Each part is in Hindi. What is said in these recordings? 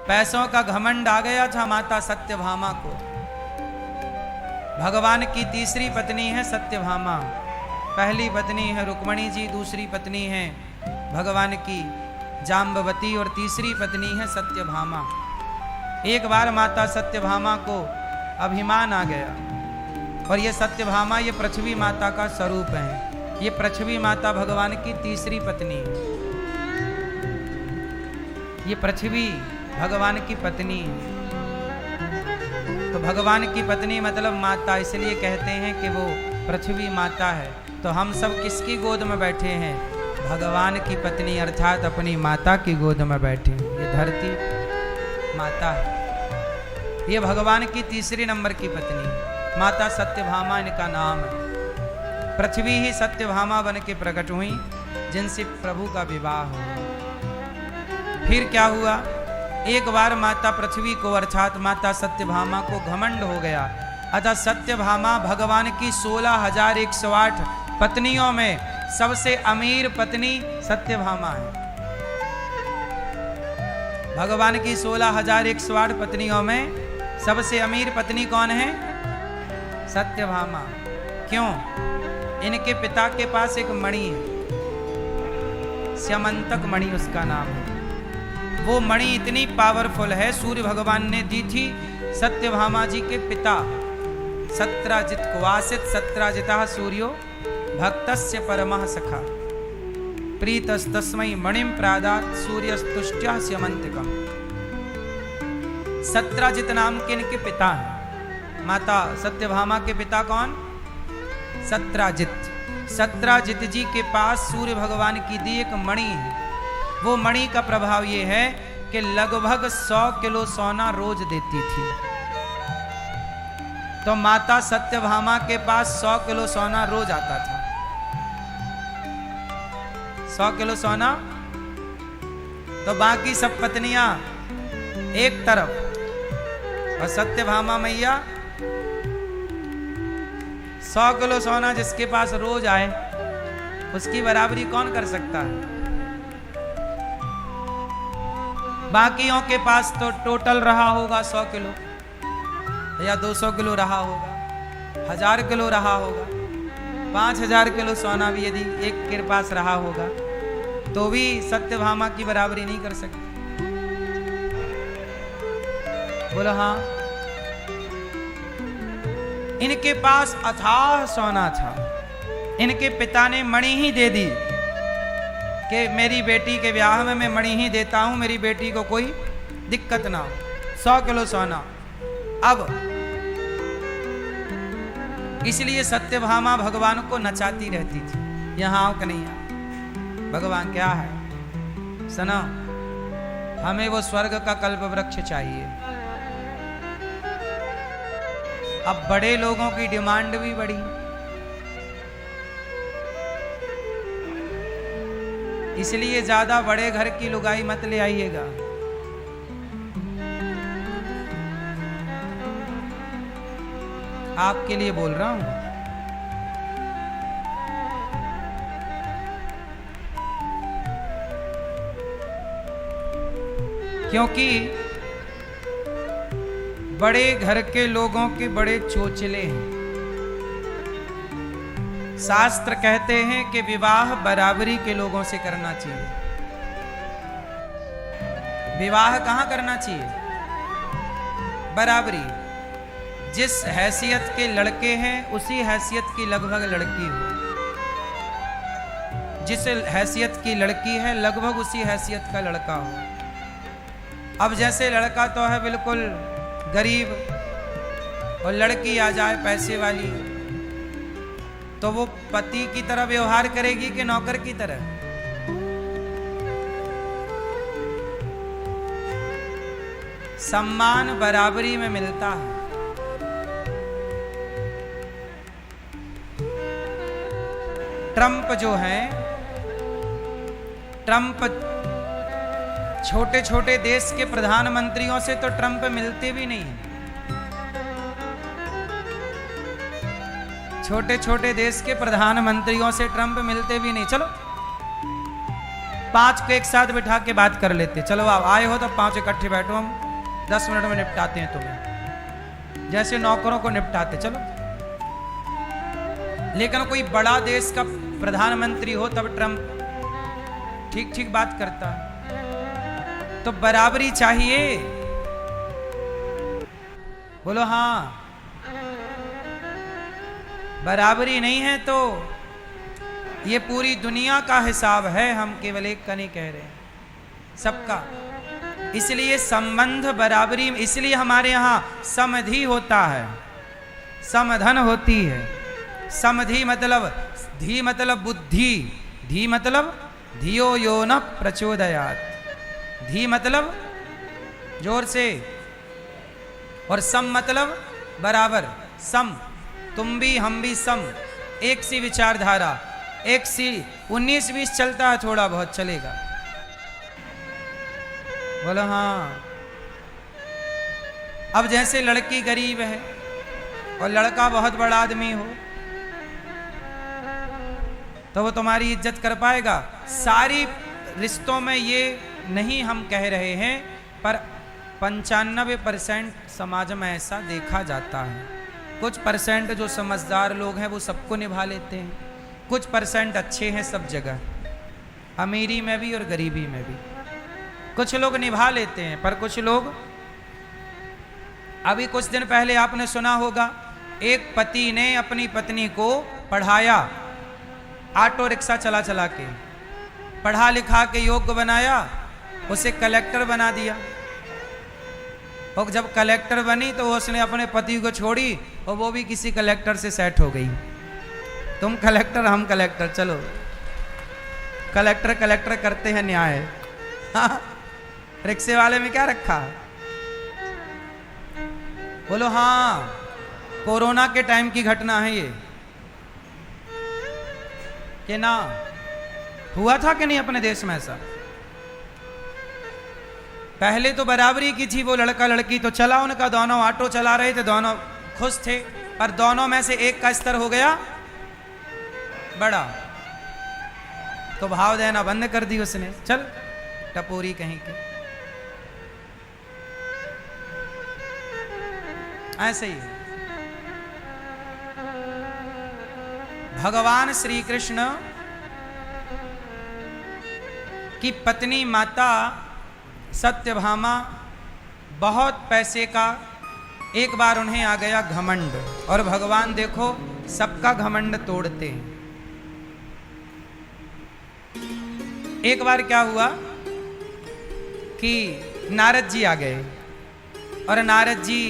पैसों का घमंड आ गया था माता सत्यभामा को। भगवान की तीसरी पत्नी है सत्यभामा। पहली पत्नी है रुक्मणी जी, दूसरी पत्नी है भगवान की जाम्बवती और तीसरी पत्नी है सत्यभामा। एक बार माता सत्यभामा को अभिमान आ गया और ये सत्यभामा ये पृथ्वी माता का स्वरूप है। ये पृथ्वी माता भगवान की तीसरी पत्नी है। ये पृथ्वी भगवान की पत्नी है। तो भगवान की पत्नी मतलब माता, इसलिए कहते हैं कि वो पृथ्वी माता है। तो हम सब किसकी गोद में बैठे हैं? भगवान की पत्नी अर्थात अपनी माता की गोद में बैठे। ये धरती माता है। ये भगवान की तीसरी नंबर की पत्नी है। माता सत्यभामा इनका नाम है। पृथ्वी ही सत्यभामा बन के प्रकट हुई जिनसे प्रभु का विवाह हुआ। फिर क्या हुआ? एक बार माता पृथ्वी को अर्थात माता सत्यभामा को घमंड हो गया। अतः सत्यभामा भगवान की 16,108 पत्नियों में सबसे अमीर पत्नी सत्यभामा है। भगवान की 16,108 पत्नियों में सबसे अमीर पत्नी कौन है? सत्यभामा। क्यों? इनके पिता के पास एक मणि है, स्यमंतक मणि उसका नाम है। वो मणि इतनी पावरफुल है, सूर्य भगवान ने दी थी सत्यभामा जी के पिता सत्राजित को। आसित सत्राजिता सूर्यो भक्तस्य परमः सखा प्रीतस्तस्मै मणिं प्रादात् सूर्यस्तुष्ट्या स्यमंतिकम्। सत्राजित नाम के इनके पिता हैं। माता सत्यभामा के पिता कौन? सत्राजित। सत्राजित जी के पास सूर्य भगवान की दी एक मणि है। वो मणि का प्रभाव ये है कि लगभग 100 किलो सोना रोज देती थी। तो माता सत्यभामा के पास 100 किलो सोना रोज आता था। 100 किलो सोना। तो बाकी सब पत्नियां एक तरफ और सत्यभामा मैया 100 किलो सोना जिसके पास रोज आए उसकी बराबरी कौन कर सकता है? बाकियों के पास तो टोटल रहा होगा 100 किलो या 200 किलो रहा होगा, 1000 किलो रहा होगा, 5000 किलो सोना भी यदि एक के पास रहा होगा तो भी सत्यभामा की बराबरी नहीं कर सकते। बोलो हाँ। इनके पास अथाह सोना था। इनके पिता ने मणि ही दे दी कि मेरी बेटी के ब्याह में मैं मणि ही देता हूं, मेरी बेटी को कोई दिक्कत ना हो। 100 किलो सोना। अब इसलिए सत्यभामा भगवान को नचाती रहती थी, यहां आओ कन्हैया। भगवान क्या है? सुनो, हमें वो स्वर्ग का कल्प वृक्ष चाहिए। अब बड़े लोगों की डिमांड भी बढ़ी। इसलिए ज्यादा बड़े घर की लुगाई मत ले आइएगा। आपके लिए बोल रहा हूं। क्योंकि बड़े घर के लोगों के बड़े चोचले हैं। शास्त्र कहते हैं कि विवाह बराबरी के लोगों से करना चाहिए। विवाह कहां करना चाहिए? बराबरी। जिस हैसियत के लड़के हैं उसी हैसियत की लगभग लड़की हो। जिस हैसियत की लड़की है लगभग उसी हैसियत का लड़का हो। अब जैसे लड़का तो है बिल्कुल गरीब और लड़की आ जाए पैसे वाली, तो वो पति की तरह व्यवहार करेगी कि नौकर की तरह? सम्मान बराबरी में मिलता है। ट्रंप जो है, ट्रंप छोटे छोटे देश के प्रधानमंत्रियों से तो ट्रंप मिलते भी नहीं। छोटे छोटे देश के प्रधानमंत्रियों से ट्रंप मिलते भी नहीं। चलो 5 को एक साथ बिठा के बात कर लेते, चलो आप आए हो तो 5 इकट्ठे बैठो, हम 10 मिनट में निपटाते हैं तुम्हें, जैसे नौकरों को निपटाते, चलो। लेकिन कोई बड़ा देश का प्रधानमंत्री हो तब ट्रंप ठीक ठीक बात करता है। तो बराबरी चाहिए, बोलो हाँ। बराबरी नहीं है तो ये पूरी दुनिया का हिसाब है, हम केवल एक का नहीं कह रहे हैं, सबका। इसलिए संबंध बराबरी, इसलिए हमारे यहाँ समधि होता है, समधन होती है। समधि मतलब, धी मतलब बुद्धि, धी मतलब धियो यो न प्रचोदयात्, धी मतलब जोर से, और सम मतलब बराबर, सम, तुम भी हम भी सम, एक सी विचारधारा, एक सी। 19-20 चलता है, थोड़ा बहुत चलेगा, बोलो हाँ। अब जैसे लड़की गरीब है और लड़का बहुत बड़ा आदमी हो तो वो तुम्हारी इज्जत कर पाएगा? सारी रिश्तों में ये नहीं हम कह रहे हैं, पर 95% समाज में ऐसा देखा जाता है। कुछ परसेंट जो समझदार लोग हैं वो सबको निभा लेते हैं, कुछ परसेंट अच्छे हैं सब जगह, अमीरी में भी और गरीबी में भी कुछ लोग निभा लेते हैं, पर कुछ लोग। अभी कुछ दिन पहले आपने सुना होगा, एक पति ने अपनी पत्नी को पढ़ाया, ऑटो रिक्शा चला चला के पढ़ा लिखा के योग्य बनाया, उसे कलेक्टर बना दिया। और जब कलेक्टर बनी तो उसने अपने पति को छोड़ी और वो भी किसी कलेक्टर से सेट हो गई। तुम कलेक्टर हम कलेक्टर, चलो कलेक्टर कलेक्टर करते हैं न्याय। हाँ, रिक्शे वाले में क्या रखा? बोलो हाँ। कोरोना के टाइम की घटना है ये, कि ना हुआ था कि नहीं अपने देश में ऐसा? पहले तो बराबरी की थी, वो लड़का लड़की तो चला उनका, दोनों ऑटो चला रहे थे, दोनों खुश थे, पर दोनों में से एक का स्तर हो गया बड़ा, तो भाव देना बंद कर दी उसने, चल टपोरी कहीं के। ऐसे ही भगवान श्री कृष्ण की पत्नी माता सत्यभामा, बहुत पैसे का एक बार उन्हें आ गया घमंड, और भगवान देखो सबका घमंड तोड़ते हैं। एक बार क्या हुआ कि नारद जी आ गए, और नारद जी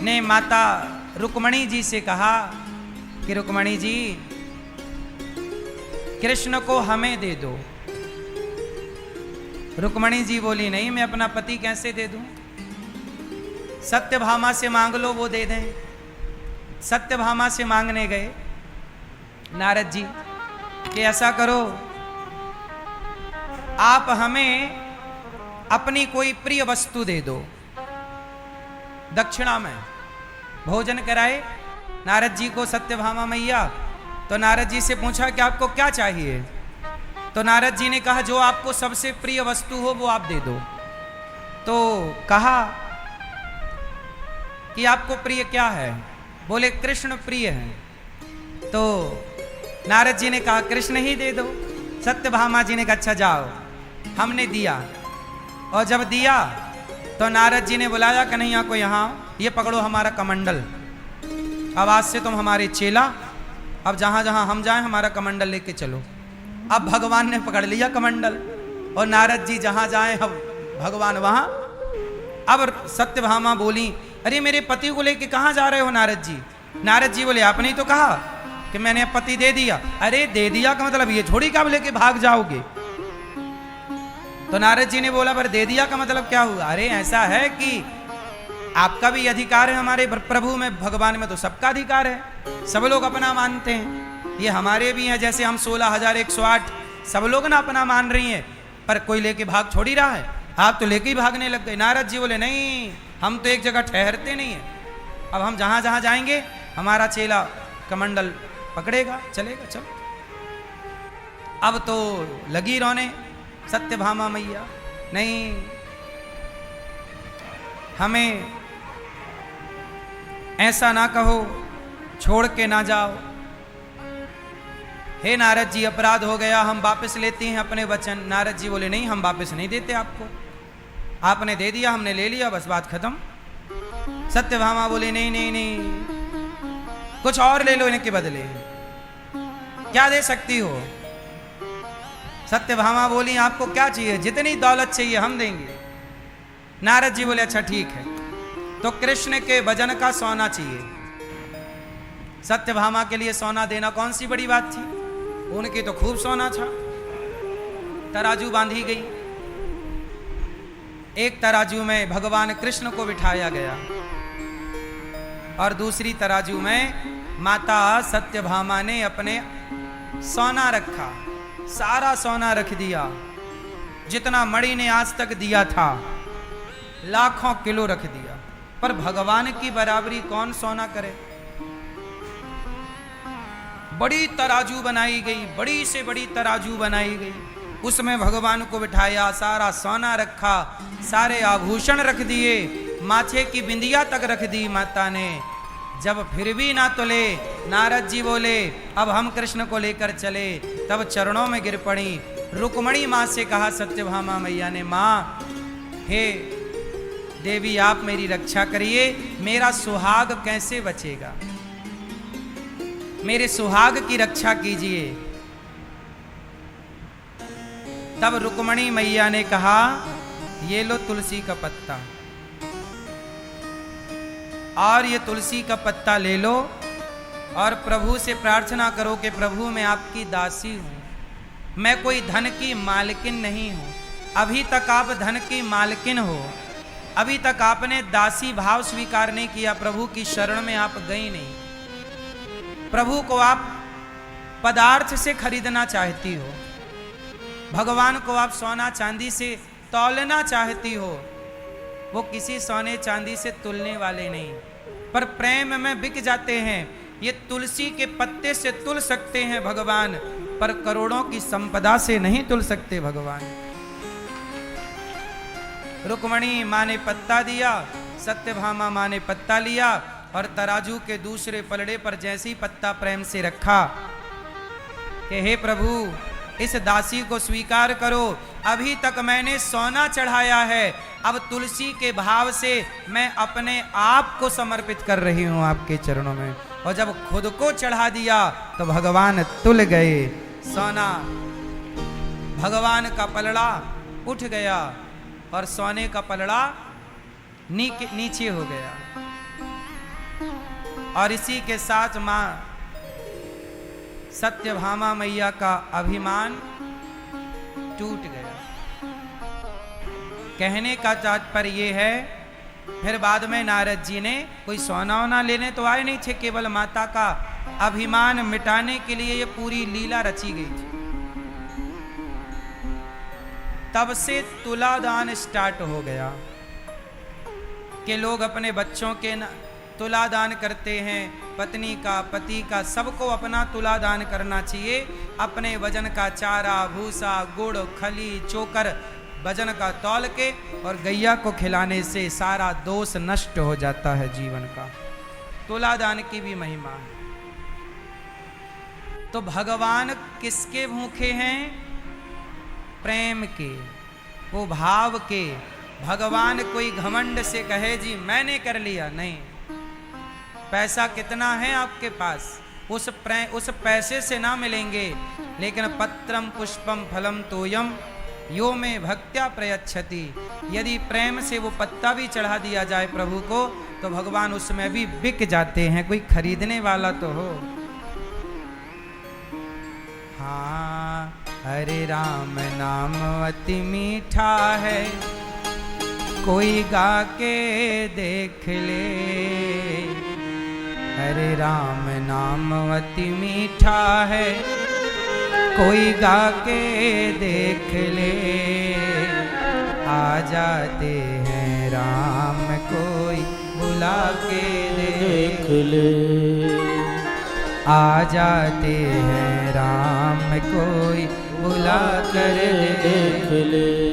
ने माता रुक्मणी जी से कहा कि रुक्मणी जी, कृष्ण को हमें दे दो। रुक्मणी जी बोली नहीं, मैं अपना पति कैसे दे दूं? सत्यभामा से मांग लो, वो दे दें। सत्यभामा से मांगने गए नारद जी कि ऐसा करो, आप हमें अपनी कोई प्रिय वस्तु दे दो, दक्षिणा में भोजन कराए नारद जी को सत्यभामा मैया। तो नारद जी से पूछा कि आपको क्या चाहिए? तो नारद जी ने कहा जो आपको सबसे प्रिय वस्तु हो वो आप दे दो। तो कहा कि आपको प्रिय क्या है? बोले कृष्ण प्रिय है। तो नारद जी ने कहा कृष्ण ही दे दो। सत्यभामा जी ने कहा अच्छा जाओ। हमने दिया, और जब दिया तो नारद जी ने बुलाया कन्हैया को, यहाँ ये पकड़ो हमारा कमंडल, अब आज से तुम हमारे चेला, अब जहाँ जहाँ हम जाएं हमारा कमंडल लेके चलो। अब भगवान ने पकड़ लिया कमंडल, और नारद जी जहाँ जाएं अब भगवान वहाँ। अब सत्यभामा बोली अरे मेरे पति को लेके कहाँ जा रहे हो नारद जी? नारद जी बोले आपने ही तो कहा कि मैंने पति दे दिया। अरे दे दिया का मतलब ये थोड़ी कब लेके भाग जाओगे? तो नारद जी ने बोला पर दे दिया का मतलब क्या हुआ? अरे ऐसा है कि आपका भी अधिकार है हमारे प्रभु में, भगवान में तो सबका अधिकार है, सब लोग अपना मानते हैं, ये हमारे भी हैं। जैसे हम 16,108 सब लोग ना अपना मान रही हैं, पर कोई लेके भाग छोड़ ही रहा है। आप तो लेके ही भागने लग गए। नारद जी बोले नहीं, हम तो एक जगह ठहरते नहीं है, अब हम जहाँ जहाँ जाएंगे हमारा चेला कमंडल पकड़ेगा, चलेगा। चलो अब तो लगी रोने सत्यभामा मैया, नहीं हमें ऐसा ना कहो, छोड़ के ना जाओ। हे नारद जी, अपराध हो गया, हम वापस लेते हैं अपने वचन। नारद जी बोले नहीं, हम वापस नहीं देते आपको, आपने दे दिया, हमने ले लिया, बस बात खत्म। सत्यभामा बोले नहीं नहीं नहीं, कुछ और ले लो इनके बदले, क्या दे सकती हो? सत्यभामा बोली आपको क्या चाहिए? जितनी दौलत चाहिए हम देंगे। नारद जी बोले अच्छा ठीक है, तो कृष्ण के वजन का सोना चाहिए। सत्यभामा के लिए सोना देना कौन सी बड़ी बात थी, उनके तो खूब सोना था। तराजू बांधी गई, एक तराजू में भगवान कृष्ण को बिठाया गया और दूसरी तराजू में माता सत्यभामा ने अपने सोना रखा। सारा सोना रख दिया, जितना मणि ने आज तक दिया था, लाखों किलो रख दिया। पर भगवान की बराबरी कौन सोना करे? बड़ी तराजू बनाई गई, बड़ी से बड़ी तराजू बनाई गई, उसमें भगवान को बिठाया, सारा सोना रखा, सारे आभूषण रख दिए, माथे की बिंदिया तक रख दी माता ने। जब फिर भी ना तुले, नारद जी बोले अब हम कृष्ण को लेकर चले। तब चरणों में गिर पड़ी। रुक्मणी माँ से कहा सत्यभामा मैया ने, माँ हे देवी आप मेरी रक्षा करिए, मेरा सुहाग कैसे बचेगा, मेरे सुहाग की रक्षा कीजिए। तब रुक्मणी मैया ने कहा ये लो तुलसी का पत्ता, और ये तुलसी का पत्ता ले लो और प्रभु से प्रार्थना करो कि प्रभु मैं आपकी दासी हूं, मैं कोई धन की मालकिन नहीं हूं। अभी तक आप धन की मालकिन हो, अभी तक आपने दासी भाव स्वीकार नहीं किया, प्रभु की शरण में आप गई नहीं। प्रभु को आप पदार्थ से खरीदना चाहती हो, भगवान को आप सोना चांदी से तौलना चाहती हो, वो किसी सोने चांदी से तुलने वाले नहीं, पर प्रेम में बिक जाते हैं। ये तुलसी के पत्ते से तुल सकते हैं भगवान, पर करोड़ों की संपदा से नहीं तुल सकते भगवान। रुक्मणी माँ ने पत्ता दिया, सत्यभामा माँ ने पत्ता लिया और तराजू के दूसरे पलड़े पर जैसे ही पत्ता प्रेम से रखा कि हे प्रभु इस दासी को स्वीकार करो, अभी तक मैंने सोना चढ़ाया है, अब तुलसी के भाव से मैं अपने आप को समर्पित कर रही हूं आपके चरणों में। और जब खुद को चढ़ा दिया तो भगवान तुल गए। सोना भगवान का पलड़ा उठ गया और सोने का पलड़ा नीचे हो गया, और इसी के साथ मां सत्यभामा मैया का अभिमान टूट गया। कहने का तात्पर्य ये है, फिर बाद में नारद जी ने कोई सोना वोना लेने तो आए नहीं थे, केवल माता का अभिमान मिटाने के लिए ये पूरी लीला रची गई थी। तब से तुलादान स्टार्ट हो गया कि लोग अपने बच्चों के तुलादान करते हैं, पत्नी का, पति का, सबको अपना तुलादान करना चाहिए। अपने वजन का चारा, भूसा, गुड़, खली, चोकर वजन का तौल के और गैया को खिलाने से सारा दोष नष्ट हो जाता है जीवन का। तुलादान की भी महिमा है। तो भगवान किसके भूखे हैं? प्रेम के, वो भाव के। भगवान कोई घमंड से कहे जी मैंने कर लिया, नहीं। पैसा कितना है आपके पास, उस पैसे से ना मिलेंगे, लेकिन पत्रम पुष्पम फलम तोयम यो में भक्त्या प्रयच्छति। यदि प्रेम से वो पत्ता भी चढ़ा दिया जाए प्रभु को तो भगवान उसमें भी बिक जाते हैं, कोई खरीदने वाला तो हो। हाँ, हरे राम नाम अति मीठा है, कोई गा के देख ले। हरे राम नाम अति मीठा है, कोई गा के देख ले। आ जाते हैं राम, कोई बुला के देख ले। आ जाते हैं राम कोई बुला कर देख ले।